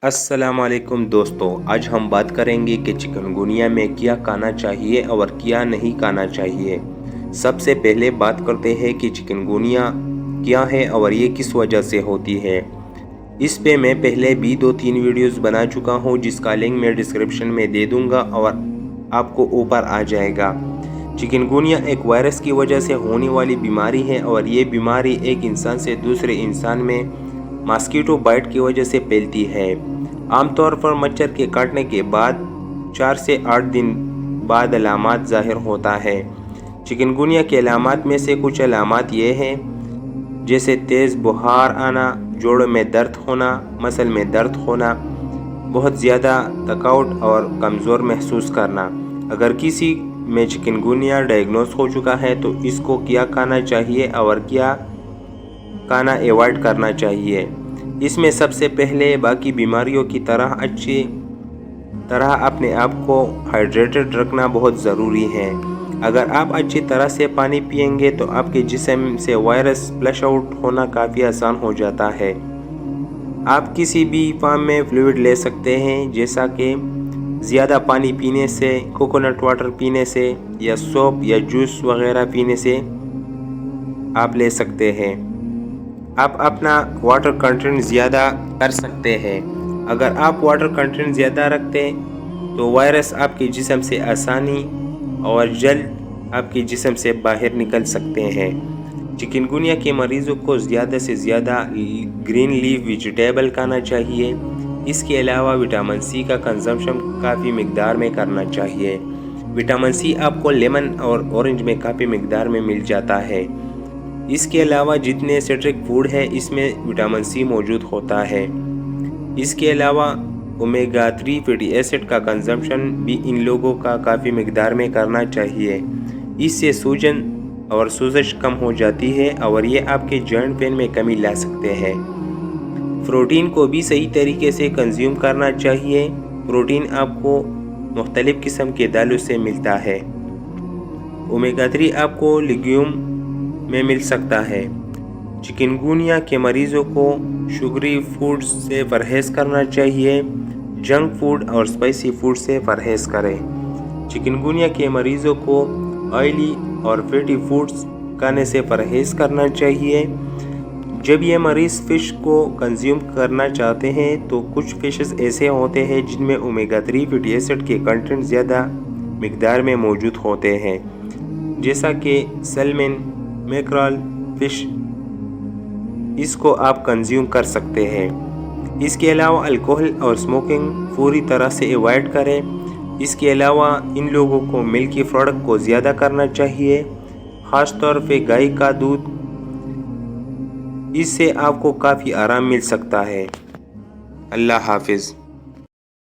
अस्सलाम वालेकुम दोस्तों, आज हम बात करेंगे कि चिकनगुनिया में क्या खाना चाहिए और क्या नहीं खाना चाहिए। सबसे पहले बात करते हैं कि चिकनगुनिया क्या है और ये किस वजह से होती है। इस पे मैं पहले भी 2-3 वीडियोस बना चुका हूँ, जिसका लिंक मैं डिस्क्रिप्शन में दे दूँगा और आपको ऊपर आ जाएगा। चिकनगुनिया एक वायरस की वजह से होने वाली बीमारी है और ये बीमारी एक इंसान से दूसरे इंसान में मॉस्किटो बाइट की वजह से फैलती है। आमतौर पर मच्छर के काटने के बाद 4 से 8 दिन बाद अलामात ज़ाहिर होता है। चिकनगुनिया के अलामात में से कुछ अलामात ये हैं, जैसे तेज़ बुखार आना, जोड़ों में दर्द होना, मसल में दर्द होना, बहुत ज़्यादा थकावट और कमज़ोर महसूस करना। अगर किसी में चिकनगुनिया डायग्नोस हो चुका है तो इसको क्या खाना चाहिए और क्या खाना अवॉइड करना चाहिए। इसमें सबसे पहले बाकी बीमारियों की तरह अच्छी तरह अपने आप को हाइड्रेटेड रखना बहुत ज़रूरी है। अगर आप अच्छी तरह से पानी पिएंगे तो आपके जिस्म से वायरस फ्लश आउट होना काफ़ी आसान हो जाता है। आप किसी भी फॉर्म में फ्लूइड ले सकते हैं, जैसा कि ज़्यादा पानी पीने से, कोकोनट वाटर पीने से या सूप या जूस वगैरह पीने से आप ले सकते हैं। आप अपना वाटर कंटेंट ज़्यादा कर सकते हैं। अगर आप वाटर कंटेंट ज़्यादा रखते हैं तो वायरस आपके जिस्म से आसानी और जल्द आपके जिस्म से बाहर निकल सकते हैं। चिकनगुनिया के मरीज़ों को ज़्यादा से ज़्यादा ग्रीन लीफ वेजिटेबल खाना चाहिए। इसके अलावा विटामिन सी का कंजम्पशन काफ़ी मिकदार में करना चाहिए। विटामिन सी आपको लेमन और ऑरेंज में काफ़ी मिकदार में मिल जाता है। इसके अलावा जितने सिट्रिक फूड है इसमें विटामिन सी मौजूद होता है। इसके अलावा ओमेगा 3 फैटी एसिड का कंजम्पशन भी इन लोगों का काफ़ी मिकदार में करना चाहिए। इससे सूजन और सोजिश कम हो जाती है और ये आपके जॉइंट पेन में कमी ला सकते हैं। प्रोटीन को भी सही तरीके से कंज्यूम करना चाहिए। प्रोटीन आपको मुख्तलिफ़ किस्म के दालों से मिलता है। ओमेगा 3 आपको लेग्यूम में मिल सकता है। चिकनगुनिया के मरीज़ों को शुगरी फूड से परहेज़ करना चाहिए। जंक फूड और स्पाइसी फूड से परहेज़ करें। चिकनगुनिया के मरीज़ों को ऑयली और फैटी फूड्स खाने से परहेज़ करना चाहिए। जब ये मरीज़ फ़िश को कंज्यूम करना चाहते हैं तो कुछ फ़िशेस ऐसे होते हैं जिनमें ओमेगा 3 फैटी एसिड के कंटेंट ज़्यादा मिकदार में मौजूद होते हैं, जैसा कि सैल्मन, मैकरल फिश। इसको आप कंज्यूम कर सकते हैं। इसके अलावा अल्कोहल और स्मोकिंग पूरी तरह से अवॉइड करें। इसके अलावा इन लोगों को मिल्की प्रोडक्ट को ज़्यादा करना चाहिए, ख़ास तौर पे गाय का दूध। इससे आपको काफ़ी आराम मिल सकता है। अल्लाह हाफिज़।